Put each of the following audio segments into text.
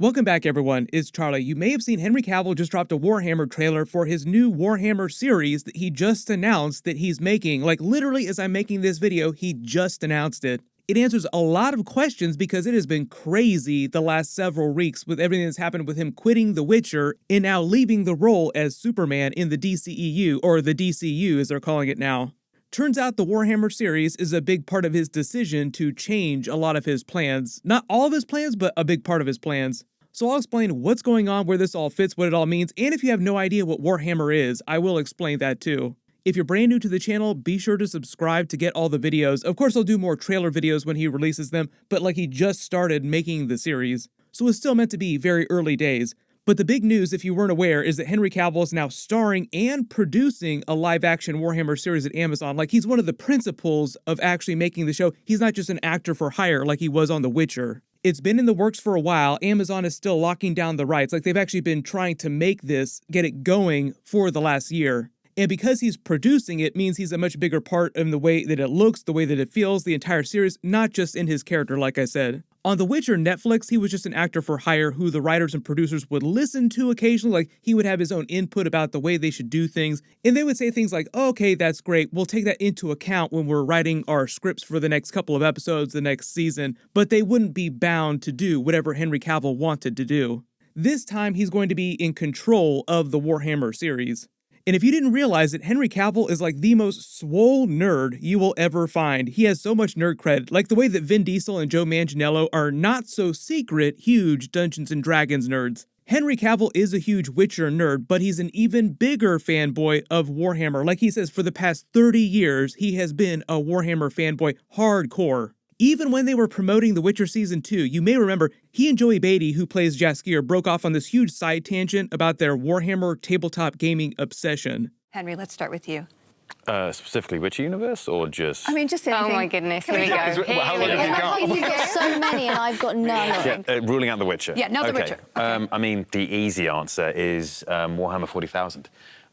Welcome back, everyone. It's Charlie. You may have seen Henry Cavill just dropped a Warhammer trailer for his new Warhammer series that he just announced that he's making. Like, literally, as I'm making this video, he just announced it. It answers a lot of questions because it has been crazy the last several weeks with everything that's happened with him quitting The Witcher and now leaving the role as Superman in the DCEU, or the DCU as they're calling it now. Turns out the Warhammer series is a big part of his decision to change a lot of his plans. Not all of his plans, but a big part of his plans. So I'll explain what's going on, where this all fits, what it all means, and if you have no idea what Warhammer is, I will explain that too. If you're brand new to the channel, be sure to subscribe to get all the videos. Of course, I'll do more trailer videos when he releases them, but like he just started making the series. So it's still meant to be very early days. But the big news, if you weren't aware, is that Henry Cavill is now starring and producing a live-action Warhammer series at Amazon. Like, he's one of the principals of actually making the show. He's not just an actor for hire like he was on The Witcher. It's been in the works for a while. Amazon is still locking down the rights. Like, they've actually been trying to make this, get it going for the last year. And because he's producing it means he's a much bigger part in the way that it looks, the way that it feels, the entire series, not just in his character, like I said. On The Witcher Netflix, he was just an actor for hire who the writers and producers would listen to occasionally. Like, he would have his own input about the way they should do things. And they would say things like, oh, okay, that's great. We'll take that into account when we're writing our scripts for the next couple of episodes, the next season. But they wouldn't be bound to do whatever Henry Cavill wanted to do. This time, he's going to be in control of the Warhammer series. And if you didn't realize it, Henry Cavill is like the most swole nerd you will ever find. He has so much nerd cred, like the way that Vin Diesel and Joe Manganiello are not so secret, huge Dungeons & Dragons nerds. Henry Cavill is a huge Witcher nerd, but he's an even bigger fanboy of Warhammer. Like he says, for the past 30 years, he has been a Warhammer fanboy hardcore. Even when they were promoting The Witcher Season 2, you may remember he and Joey Beatty, who plays Jaskier, broke off on this huge side tangent about their Warhammer tabletop gaming obsession. Henry, let's start with you. Specifically Witcher universe, or just... I mean, just anything. Oh my goodness, here we go. How long have you got? You've got so many and I've got none. Yeah, ruling out The Witcher. Yeah, no, The Witcher. Okay. I mean, the easy answer is Warhammer 40,000.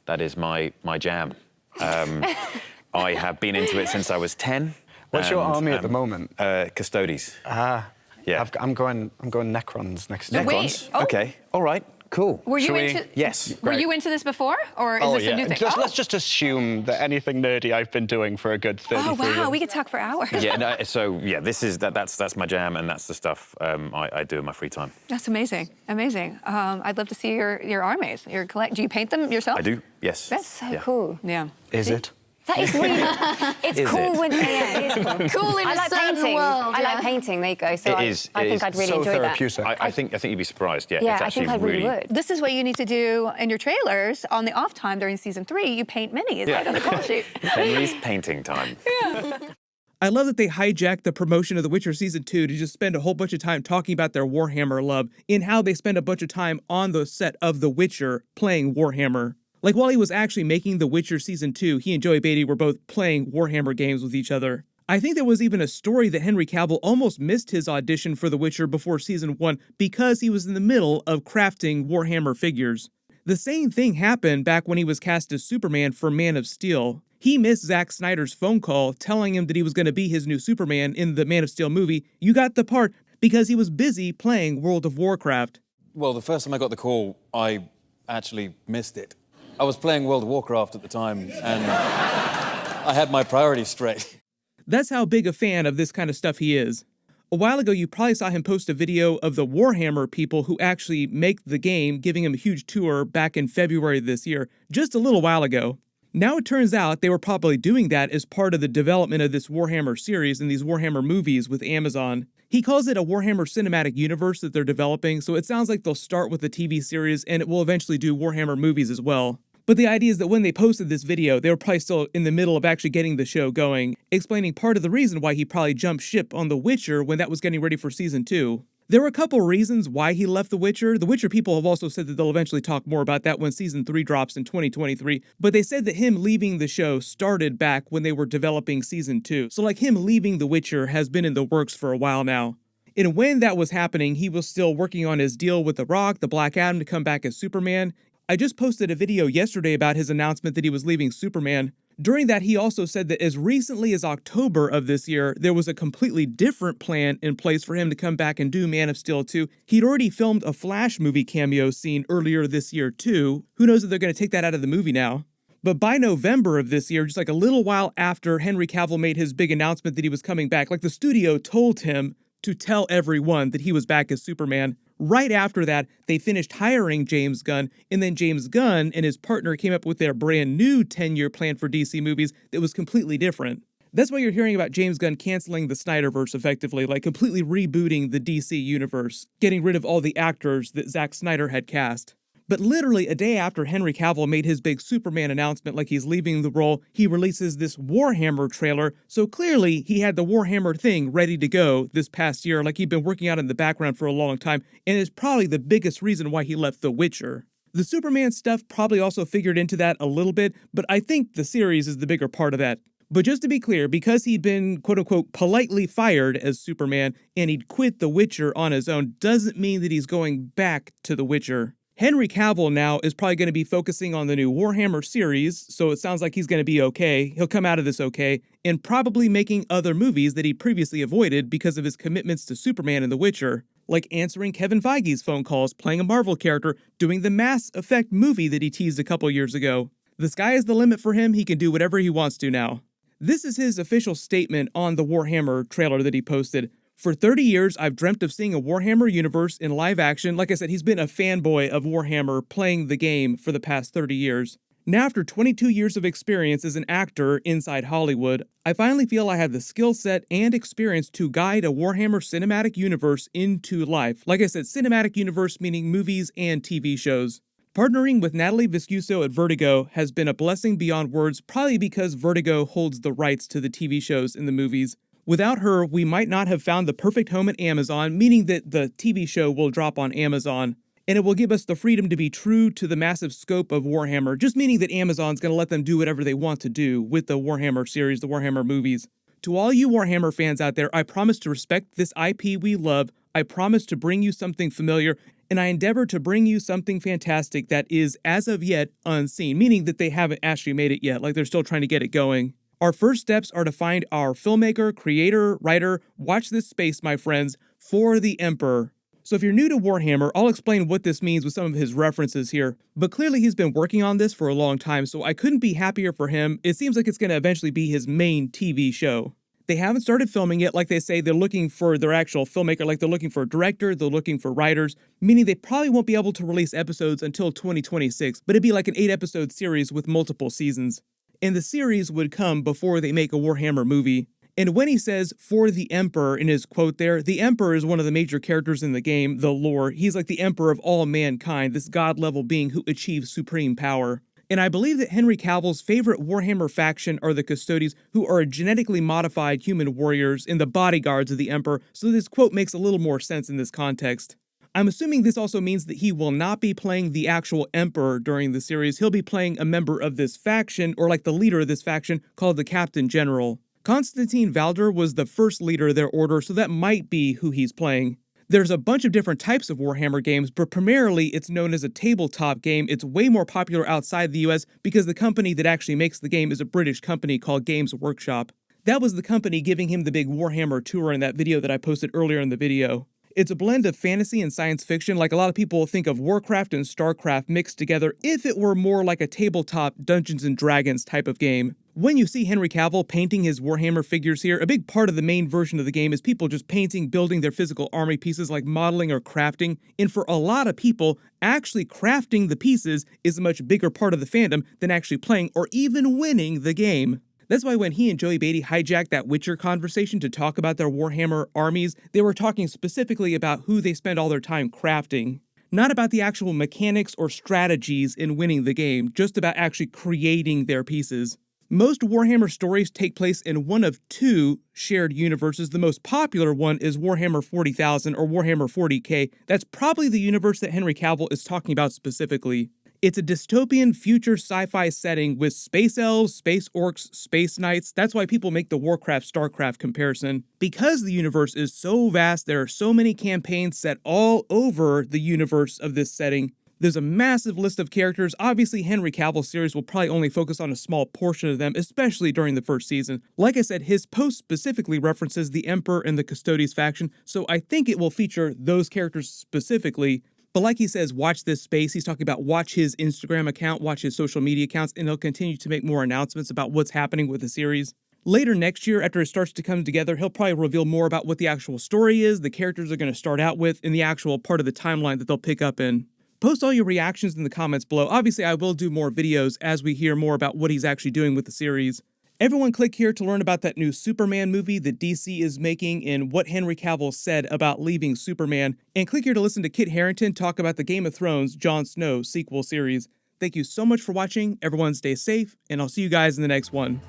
That is my jam. I have been into it since I was 10. What's your army at the moment? Custodes. Yeah. I'm going Necrons next No, year. wait. Necrons. Oh. Okay. All right. Cool. Were you into? Yes. Were Great. you into this before, or is this a new thing? Let's just assume that anything nerdy I've been doing for a good 33 Oh years. wow, we could talk for hours. Yeah. No, so yeah, that's my jam, and that's the stuff I do in my free time. That's amazing, amazing. I'd love to see your armies. Do you paint them yourself? I do. Yes. That's So cool. Yeah. Is it? That is really, it's Is cool it? when, yeah, it is cool. Cool in I a like certain painting. world, I like yeah. painting, there you go. So It I is think I'd really so enjoy that. therapeutic. I think you'd be surprised. Yeah. Yeah, It's I actually think I really would. This is what you need to do in your trailers on the off time during season 3. You paint minis right on the call sheet. Henry's painting time. I love that they hijacked the promotion of The Witcher Season 2 to just spend a whole bunch of time talking about their Warhammer love and how they spend a bunch of time on the set of The Witcher playing Warhammer. Like, while he was actually making The Witcher Season 2, he and Joey Beatty were both playing Warhammer games with each other. I think there was even a story that Henry Cavill almost missed his audition for The Witcher before Season 1 because he was in the middle of crafting Warhammer figures. The same thing happened back when he was cast as Superman for Man of Steel. He missed Zack Snyder's phone call telling him that he was going to be his new Superman in the Man of Steel movie. You got the part because he was busy playing World of Warcraft. Well, the first time I got the call, I actually missed it. I was playing World of Warcraft at the time, and I had my priorities straight. That's how big a fan of this kind of stuff he is. A while ago, you probably saw him post a video of the Warhammer people who actually make the game, giving him a huge tour back in February this year, just a little while ago. Now it turns out they were probably doing that as part of the development of this Warhammer series and these Warhammer movies with Amazon. He calls it a Warhammer cinematic universe that they're developing, so it sounds like they'll start with the TV series and it will eventually do Warhammer movies as well. But the idea is that when they posted this video, they were probably still in the middle of actually getting the show going, explaining part of the reason why he probably jumped ship on The Witcher when that was getting ready for Season 2. There were a couple reasons why he left The Witcher. The Witcher people have also said that they'll eventually talk more about that when Season 3 drops in 2023, but they said that him leaving the show started back when they were developing Season 2. So like him leaving The Witcher has been in the works for a while now. And when that was happening, he was still working on his deal with The Rock, the Black Adam, to come back as Superman. I just posted a video yesterday about his announcement that he was leaving Superman. During that, he also said that as recently as October of this year, there was a completely different plan in place for him to come back and do Man of Steel 2. He'd already filmed a Flash movie cameo scene earlier this year too. Who knows if they're going to take that out of the movie now? But by November of this year, just like a little while after Henry Cavill made his big announcement that he was coming back, like the studio told him to tell everyone that he was back as Superman. Right after that, they finished hiring James Gunn, and then James Gunn and his partner came up with their brand new 10-year plan for DC movies that was completely different. That's why you're hearing about James Gunn canceling the Snyderverse effectively, like completely rebooting the DC universe, getting rid of all the actors that Zack Snyder had cast. But literally a day after Henry Cavill made his big Superman announcement like he's leaving the role, he releases this Warhammer trailer, so clearly he had the Warhammer thing ready to go this past year, like he'd been working out in the background for a long time, and is probably the biggest reason why he left The Witcher. The Superman stuff probably also figured into that a little bit, but I think the series is the bigger part of that. But just to be clear, because he'd been quote-unquote politely fired as Superman, and he'd quit The Witcher on his own, doesn't mean that he's going back to The Witcher. Henry Cavill now is probably going to be focusing on the new Warhammer series, so it sounds like he's going to be okay, he'll come out of this okay, and probably making other movies that he previously avoided because of his commitments to Superman and The Witcher, like answering Kevin Feige's phone calls, playing a Marvel character, doing the Mass Effect movie that he teased a couple years ago. The sky is the limit for him, he can do whatever he wants to now. This is his official statement on the Warhammer trailer that he posted. For 30 years, I've dreamt of seeing a Warhammer universe in live action. Like I said, he's been a fanboy of Warhammer playing the game for the past 30 years. Now, after 22 years of experience as an actor inside Hollywood, I finally feel I have the skill set and experience to guide a Warhammer cinematic universe into life. Like I said, cinematic universe meaning movies and TV shows. Partnering with Natalie Viscuso at Vertigo has been a blessing beyond words, probably because Vertigo holds the rights to the TV shows and the movies. Without her, we might not have found the perfect home at Amazon, meaning that the TV show will drop on Amazon, and it will give us the freedom to be true to the massive scope of Warhammer, just meaning that Amazon's going to let them do whatever they want to do with the Warhammer series, the Warhammer movies. To all you Warhammer fans out there, I promise to respect this IP we love, I promise to bring you something familiar, and I endeavor to bring you something fantastic that is, as of yet, unseen, meaning that they haven't actually made it yet, like they're still trying to get it going. Our first steps are to find our filmmaker, creator, writer, watch this space, my friends, for the Emperor. So if you're new to Warhammer, I'll explain what this means with some of his references here. But clearly he's been working on this for a long time, so I couldn't be happier for him. It seems like it's going to eventually be his main TV show. They haven't started filming it. Like they say, they're looking for their actual filmmaker, like they're looking for a director, they're looking for writers, meaning they probably won't be able to release episodes until 2026, but it'd be like an 8-episode series with multiple seasons. And the series would come before they make a Warhammer movie. And when he says, for the Emperor, in his quote there, the Emperor is one of the major characters in the game, the lore. He's like the Emperor of all mankind, this god-level being who achieves supreme power. And I believe that Henry Cavill's favorite Warhammer faction are the Custodies, who are genetically modified human warriors and the bodyguards of the Emperor, so this quote makes a little more sense in this context. I'm assuming this also means that he will not be playing the actual Emperor during the series. He'll be playing a member of this faction, or like the leader of this faction, called the Captain General. Constantine Valder was the first leader of their order, so that might be who he's playing. There's a bunch of different types of Warhammer games, but primarily it's known as a tabletop game. It's way more popular outside the US because the company that actually makes the game is a British company called Games Workshop. That was the company giving him the big Warhammer tour in that video that I posted earlier in the video. It's a blend of fantasy and science fiction, like a lot of people think of Warcraft and Starcraft mixed together if it were more like a tabletop Dungeons & Dragons type of game. When you see Henry Cavill painting his Warhammer figures here, a big part of the main version of the game is people just painting, building their physical army pieces like modeling or crafting, and for a lot of people, actually crafting the pieces is a much bigger part of the fandom than actually playing or even winning the game. That's why when he and Joey Beatty hijacked that Witcher conversation to talk about their Warhammer armies, they were talking specifically about who they spend all their time crafting. Not about the actual mechanics or strategies in winning the game, just about actually creating their pieces. Most Warhammer stories take place in one of two shared universes. The most popular one is Warhammer 40,000 or Warhammer 40K. That's probably the universe that Henry Cavill is talking about specifically. It's a dystopian future sci-fi setting with space elves, space orcs, space knights. That's why people make the Warcraft-Starcraft comparison. Because the universe is so vast, there are so many campaigns set all over the universe of this setting, There's a massive list of characters. Obviously, Henry Cavill's series will probably only focus on a small portion of them, especially during the first season. Like I said, his post specifically references the Emperor and the Custodes faction, so I think it will feature those characters specifically. But like he says, watch this space. He's talking about watch his Instagram account, watch his social media accounts, and he'll continue to make more announcements about what's happening with the series. Later next year, after it starts to come together, he'll probably reveal more about what the actual story is, the characters are going to start out with, and the actual part of the timeline that they'll pick up in. Post all your reactions in the comments below. Obviously, I will do more videos as we hear more about what he's actually doing with the series. Everyone click here to learn about that new Superman movie that DC is making and what Henry Cavill said about leaving Superman. And click here to listen to Kit Harington talk about the Game of Thrones Jon Snow sequel series. Thank you so much for watching. Everyone stay safe, and I'll see you guys in the next one.